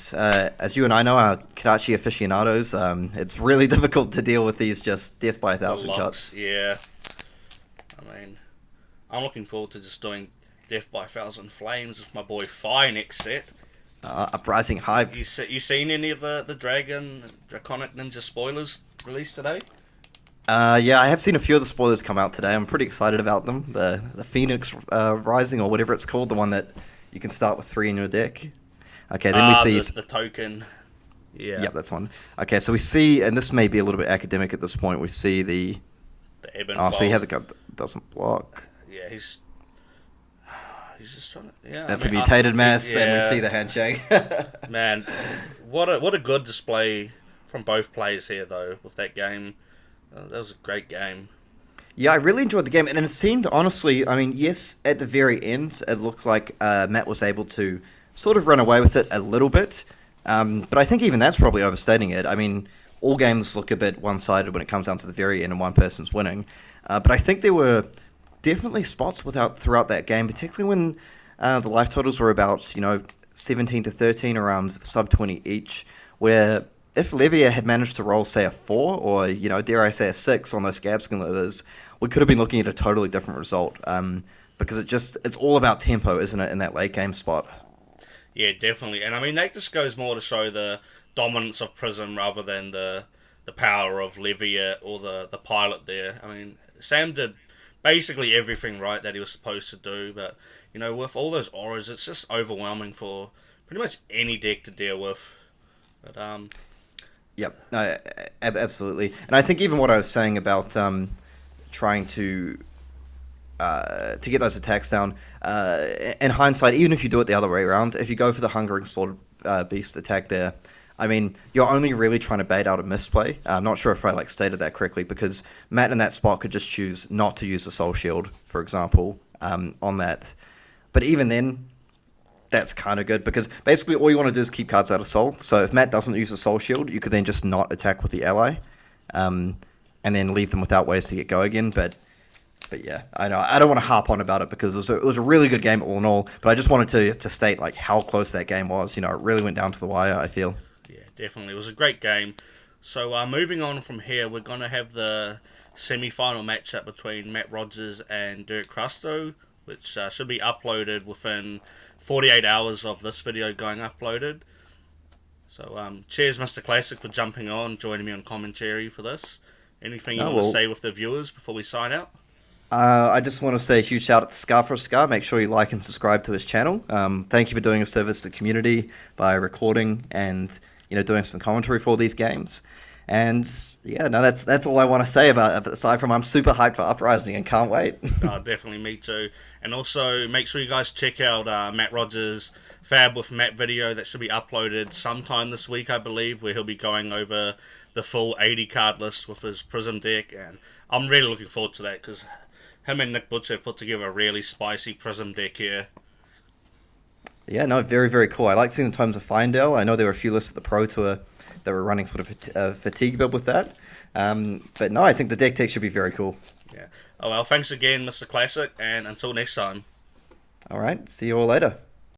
as you and I know, our Kadachi aficionados, it's really difficult to deal with these just death by 1,000 cuts. Yeah, I mean, I'm looking forward to just doing death by 1,000 flames with my boy Fi next set. Uprising Hive. You seen any of the Draconic Ninja spoilers released today? Yeah, I have seen a few of the spoilers come out today. I'm pretty excited about them. The Phoenix Rising, or whatever it's called, the one that you can start with 3 in your deck. Okay, then we see... the token. Yeah. Yep, that's one. Okay, so we see, and this may be a little bit academic at this point, we see the Ebb and Fold. So he has a gun. gun that doesn't block. Yeah, he's just trying to... Yeah, that's a mutated mass, and we see the handshake. Man, what a good display from both players here, though, with that game. That was a great game. Yeah, I really enjoyed the game, and it seemed, honestly, I mean, yes, at the very end, it looked like Matt was able to sort of run away with it a little bit, but I think even that's probably overstating it. I mean, all games look a bit one-sided when it comes down to the very end and one person's winning, but I think there were definitely spots throughout that game, particularly when the life totals were about, 17 to 13, around sub-20 each, where... if Levia had managed to roll, say, a 4, or, dare I say, a 6 on those scab skin leathers, we could have been looking at a totally different result. Because it's all about tempo, isn't it, in that late game spot? Yeah, definitely. And I mean, that just goes more to show the dominance of PRISM rather than the power of Levia or the pilot there. I mean, Sam did basically everything right that he was supposed to do, but, with all those auras, it's just overwhelming for pretty much any deck to deal with. But, Yep, absolutely. And I think even what I was saying about trying to get those attacks down, in hindsight, even if you do it the other way around, if you go for the Hungering Sword Beast attack there, I mean, you're only really trying to bait out a misplay. I'm not sure if I stated that correctly, because Matt in that spot could just choose not to use the Soul Shield, for example, on that. But even then... that's kind of good, because basically all you want to do is keep cards out of Soul. So if Matt doesn't use the Soul Shield, you could then just not attack with the ally, and then leave them without ways to get go again. But yeah, I know I don't want to harp on about it, because it was a really good game all in all. But I just wanted to state how close that game was. It really went down to the wire, I feel. Yeah, definitely. It was a great game. So moving on from here, we're going to have the semi-final matchup between Matt Rogers and Dirk Crusto, which should be uploaded within 48 hours of this video going uploaded. So, cheers, Mr. Classic, for jumping on, joining me on commentary for this. Anything you No, want to well, say with the viewers before we sign out? I just want to say a huge shout out to Scar for a Scar. Make sure you like and subscribe to his channel. Thank you for doing a service to the community by recording and doing some commentary for these games. And yeah, no, that's all I want to say about it. Aside from I'm super hyped for Uprising and can't wait. Definitely me too. And also, make sure you guys check out Matt Rogers' Fab with Matt video that should be uploaded sometime this week, I believe, where he'll be going over the full 80 card list with his Prism deck. And I'm really looking forward to that because him and Nick Butcher have put together a really spicy Prism deck here. Yeah, no, very, very cool. I like seeing the Times of Findale. I know there were a few lists at the Pro Tour that were running sort of a fatigue build with that. But no, I think the deck tech should be very cool. Yeah. Oh well, thanks again, Mr. Classic, and until next time. All right, see you all later.